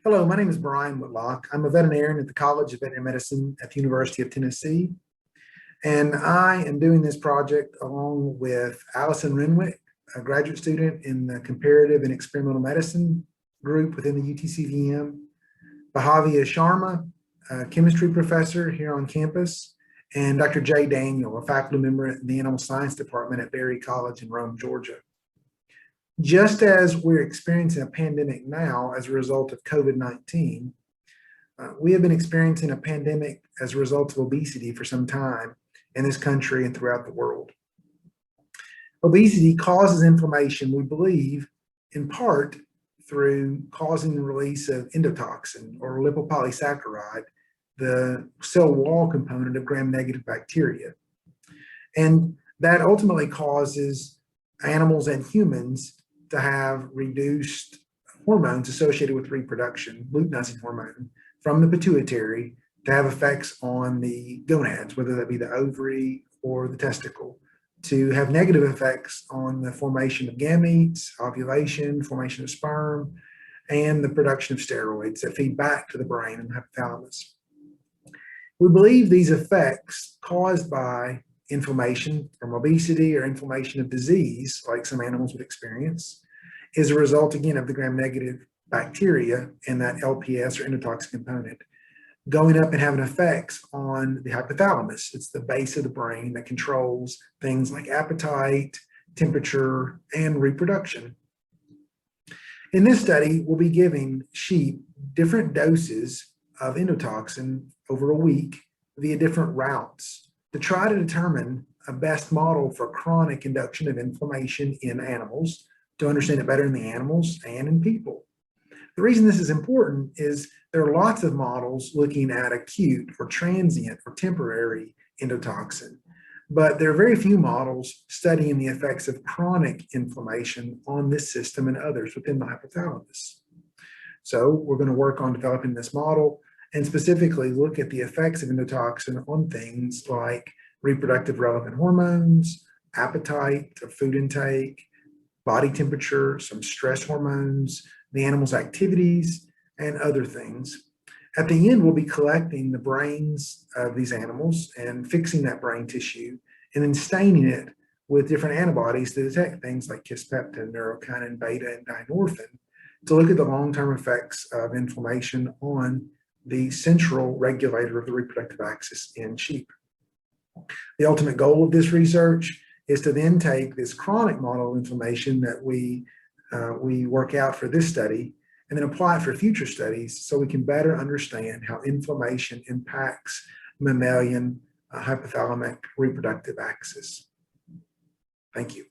Hello, my name is Brian Whitlock. I'm a veterinarian at the College of Veterinary Medicine at the University of Tennessee. And I am doing this project along with Allison Renwick, a graduate student in the Comparative and Experimental Medicine group within the UTCVM, Bhavya Sharma, a chemistry professor here on campus, and Dr. Jay Daniel, a faculty member in the Animal Science Department at Berry College in Rome, Georgia. Just as we're experiencing a pandemic now as a result of COVID-19, we have been experiencing a pandemic as a result of obesity for some time in this country and throughout the world. Obesity causes inflammation, we believe, in part through causing the release of endotoxin or lipopolysaccharide, the cell wall component of gram-negative bacteria. And that ultimately causes animals and humans to have reduced hormones associated with reproduction, luteinizing hormone, from the pituitary to have effects on the gonads, whether that be the ovary or the testicle, to have negative effects on the formation of gametes, ovulation, formation of sperm, and the production of steroids that feed back to the brain and the hypothalamus. We believe these effects caused by inflammation from obesity or inflammation of disease, like some animals would experience, is a result, again, of the gram-negative bacteria and that LPS or endotoxin component going up and having effects on the hypothalamus. It's the base of the brain that controls things like appetite, temperature, and reproduction. In this study, we'll be giving sheep different doses of endotoxin over a week via different routes to try to determine a best model for chronic induction of inflammation in animals, to understand it better in the animals and in people. The reason this is important is there are lots of models looking at acute or transient or temporary endotoxin, but there are very few models studying the effects of chronic inflammation on this system and others within the hypothalamus. So we're going to work on developing this model and specifically look at the effects of endotoxin on things like reproductive relevant hormones, appetite or food intake, body temperature, some stress hormones, the animal's activities, and other things. At the end, we'll be collecting the brains of these animals and fixing that brain tissue and then staining it with different antibodies to detect things like kisspeptin-neurokinin, beta, and dynorphin to look at the long-term effects of inflammation on the central regulator of the reproductive axis in sheep. The ultimate goal of this research is to then take this chronic model of inflammation that we work out for this study and then apply it for future studies so we can better understand how inflammation impacts mammalian hypothalamic reproductive axis. Thank you.